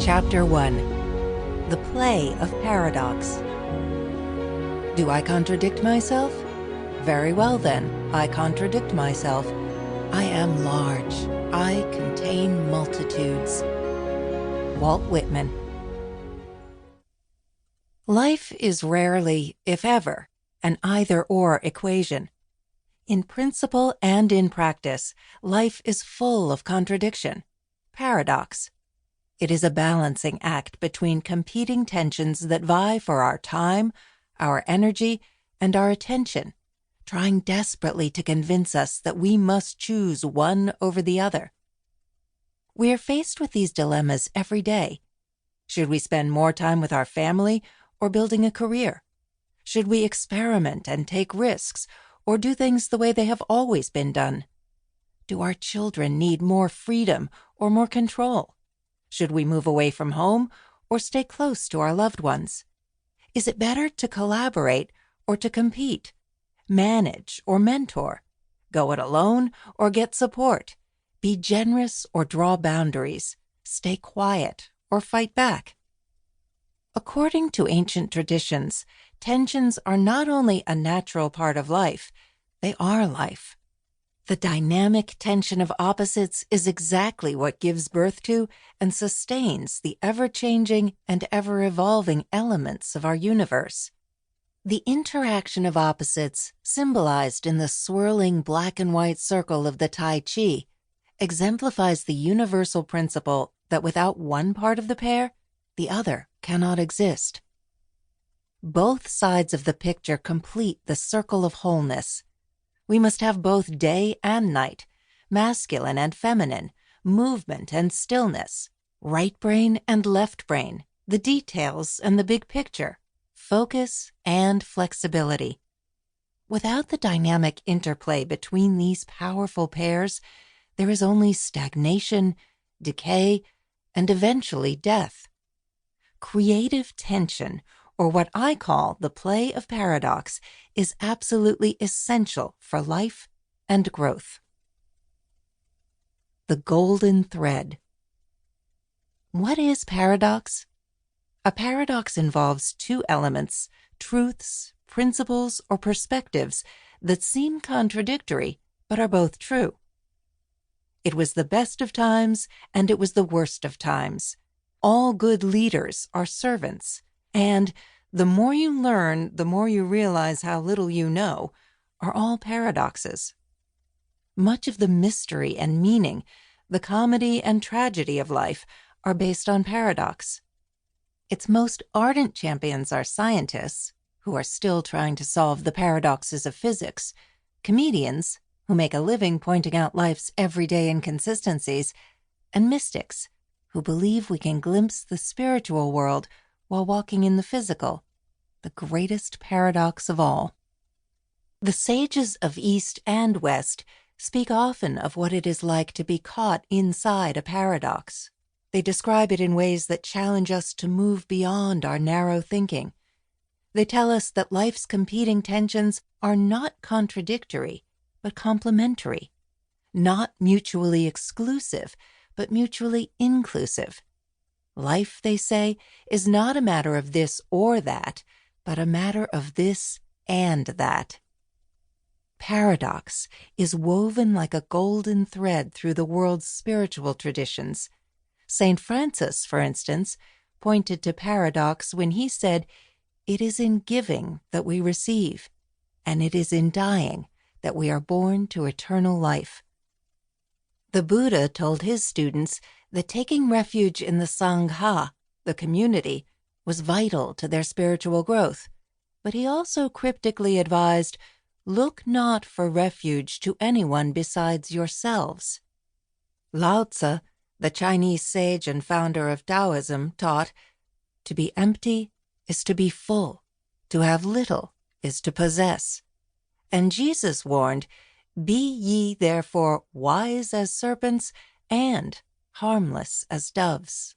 Chapter 1. The Play of Paradox. Do I contradict myself? Very well then, I contradict myself. I am large. I contain multitudes. Walt Whitman. Life is rarely, if ever, an either-or equation. In principle and in practice, life is full of contradiction, paradox. It is a balancing act between competing tensions that vie for our time, our energy, and our attention, trying desperately to convince us that we must choose one over the other. We are faced with these dilemmas every day. Should we spend more time with our family or building a career? Should we experiment and take risks or do things the way they have always been done? Do our children need more freedom or more control? Should we move away from home or stay close to our loved ones? Is it better to collaborate or to compete? Manage or mentor? Go it alone or get support? Be generous or draw boundaries? Stay quiet or fight back? According to ancient traditions, tensions are not only a natural part of life, they are life. The dynamic tension of opposites is exactly what gives birth to and sustains the ever-changing and ever-evolving elements of our universe. The interaction of opposites, symbolized in the swirling black and white circle of the Tai Chi, exemplifies the universal principle that without one part of the pair, the other cannot exist. Both sides of the picture complete the circle of wholeness. We must have both day and night, masculine and feminine, movement and stillness, right brain and left brain, the details and the big picture, focus and flexibility. Without the dynamic interplay between these powerful pairs, there is only stagnation, decay, and eventually death. Creative tension, or what I call the play of paradox, is absolutely essential for life and growth. The golden thread. What is paradox? A paradox involves two elements, truths, principles, or perspectives that seem contradictory but are both true. It was the best of times and it was the worst of times. All good leaders are servants. And the more you learn, the more you realize how little you know, are all paradoxes. Much of the mystery and meaning, the comedy and tragedy of life, are based on paradox. Its most ardent champions are scientists, who are still trying to solve the paradoxes of physics, comedians, who make a living pointing out life's everyday inconsistencies, and mystics, who believe we can glimpse the spiritual world while walking in the physical, the greatest paradox of all. The sages of East and West speak often of what it is like to be caught inside a paradox. They describe it in ways that challenge us to move beyond our narrow thinking. They tell us that life's competing tensions are not contradictory, but complementary, not mutually exclusive, but mutually inclusive. Life, they say, is not a matter of this or that, but a matter of this and that. Paradox is woven like a golden thread through the world's spiritual traditions. St. Francis, for instance, pointed to paradox when he said, "It is in giving that we receive, and it is in dying that we are born to eternal life." The Buddha told his students that taking refuge in the Sangha, the community, was vital to their spiritual growth, but he also cryptically advised, "Look not for refuge to anyone besides yourselves." Lao Tzu, the Chinese sage and founder of Taoism, taught, "To be empty is to be full, to have little is to possess." And Jesus warned, "Be ye therefore wise as serpents and harmless as doves."